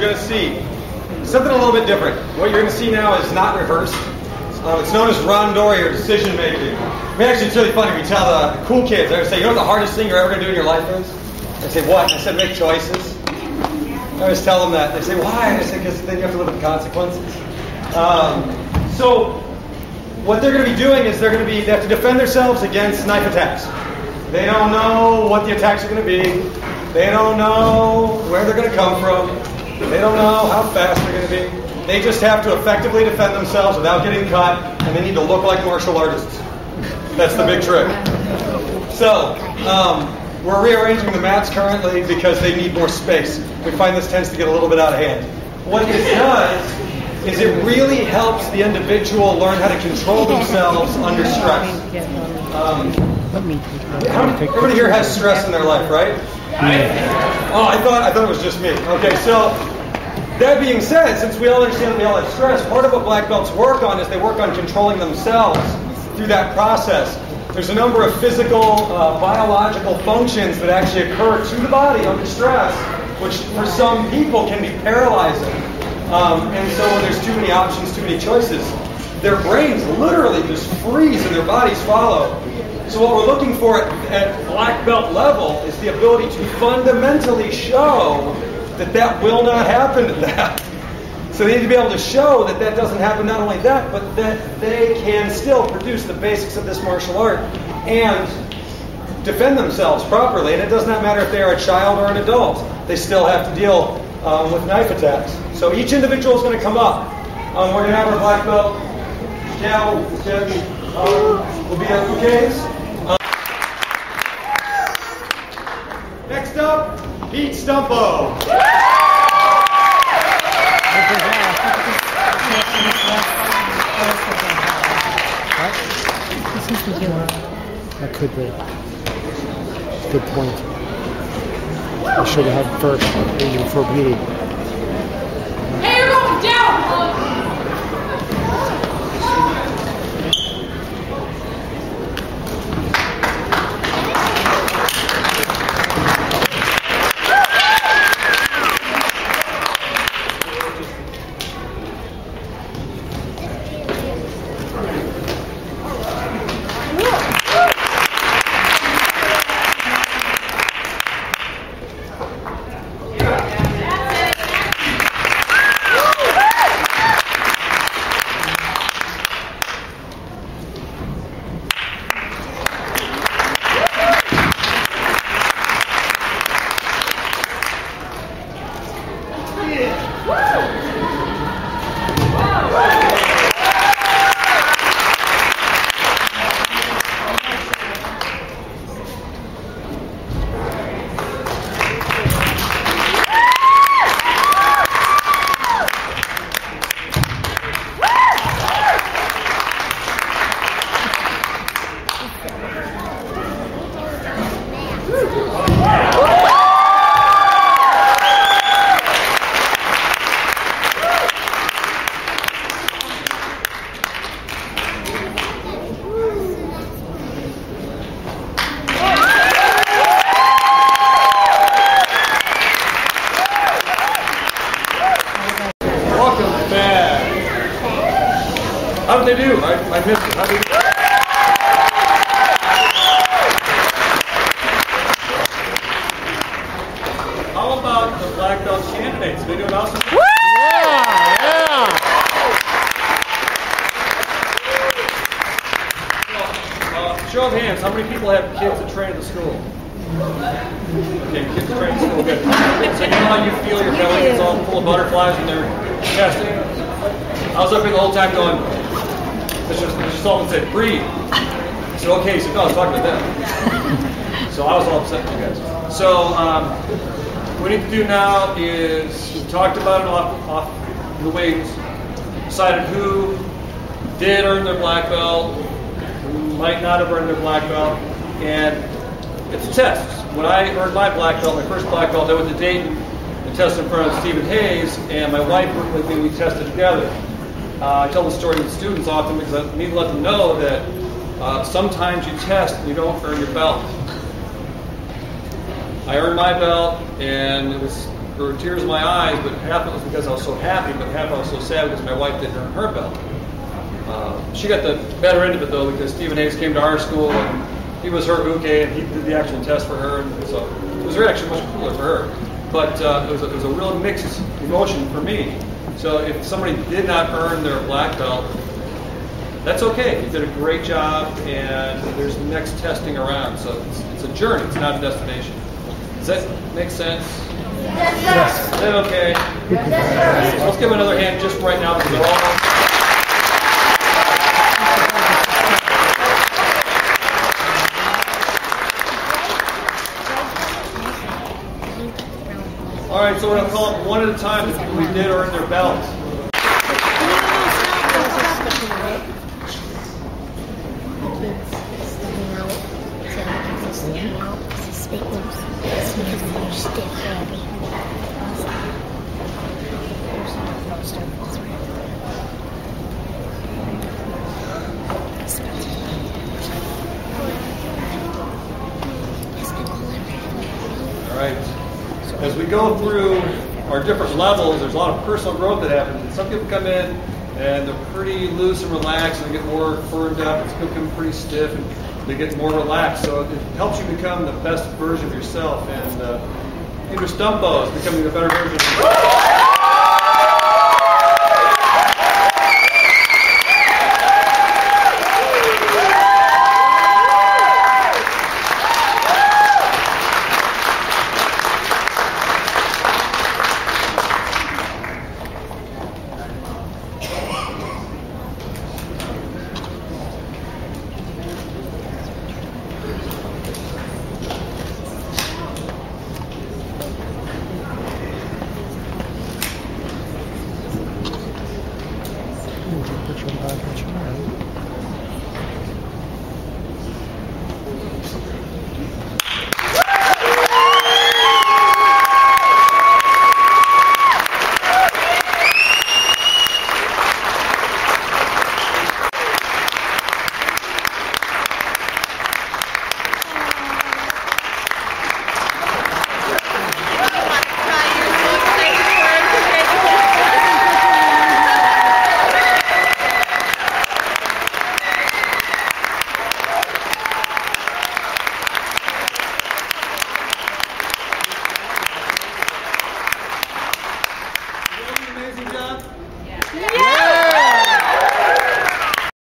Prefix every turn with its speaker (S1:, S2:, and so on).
S1: going to see something a little bit different. What you're going to see now is not rehearsed. It's known as rondori, or decision making. I mean, actually, it's really funny. We tell the cool kids, they say, you know what the hardest thing you're ever going to do in your life is? They say, what? I said, make choices. I always tell them that. They say, why? I say, because then you have to live with the consequences. So what they're going to be doing is they have to defend themselves against knife attacks. They don't know what the attacks are going to be. They don't know where they're going to come from. They don't know how fast they're going to be. They just have to effectively defend themselves without getting cut, and they need to look like martial artists. That's the big trick. So, we're rearranging the mats currently because they need more space. We find this tends to get a little bit out of hand. What this does is it really helps the individual learn how to control themselves under stress. Everybody here has stress in their life, right? Oh, I thought it was just me. Okay, so that being said, since we all understand that we all have stress, part of what black belts work on is they work on controlling themselves through that process. There's a number of physical, biological functions that actually occur to the body under stress, which for some people can be paralyzing. And so when there's too many options, too many choices, their brains literally just freeze and their bodies follow. So what we're looking for at black belt level is the ability to fundamentally show that will not happen to them. So they need to be able to show that doesn't happen, not only that, but that they can still produce the basics of this martial art and defend themselves properly. And it does not matter if they are a child or an adult. They still have to deal with knife attacks. So each individual is going to come up. We're going to have our black belt. Yeah, we'll be at bouquets. Next up, meet Stumpo.
S2: That could be. Good point. I should have had first aiming for beauty.
S3: Hey, you're going down!
S1: How did they do? I missed it. How did they do? How about the black belt candidates? They doing awesome?
S2: Yeah!
S1: Show of hands, how many people have kids that train at the school? Okay, kids that train at school, good. So you know how you feel your belly is all full of butterflies when they're testing? I was up here the whole time going, Mr. Sullivan said, breathe. I said, okay. He said, no, I was talking about them. So I was all upset with you guys. So what we need to do now is, we talked about it off the wings, decided who did earn their black belt, who might not have earned their black belt, and it's a test. When I earned my black belt, my first black belt, I went to Dayton and tested in front of Stephen Hayes, and my wife worked with me, we tested together. I tell the story to the students often because I need to let them know that sometimes you test and you don't earn your belt. I earned my belt, and it was there were tears in my eyes, but half it was because I was so happy, but half I was so sad because my wife didn't earn her belt. She got the better end of it though, because Stephen Hayes came to our school and he was her uke and he did the actual test for her, and so it was actually much cooler for her. But it was a real mixed emotion for me. So if somebody did not earn their black belt, that's okay. You did a great job, and there's the next testing around. So it's a journey. It's not a destination. Does that make sense?
S2: Yes.
S1: Is that okay? Yes. Let's give them another hand just right now because they're all right, so we're going to call up one at a time that we did earn their belts. All right. As we go through our different levels, there's a lot of personal growth that happens. And some people come in and they're pretty loose and relaxed, and they get more firmed up. Some people come pretty stiff and they get more relaxed. So it helps you become the best version of yourself. And Peter Stumpo is becoming the better version of himself.
S2: Put your back at your hand.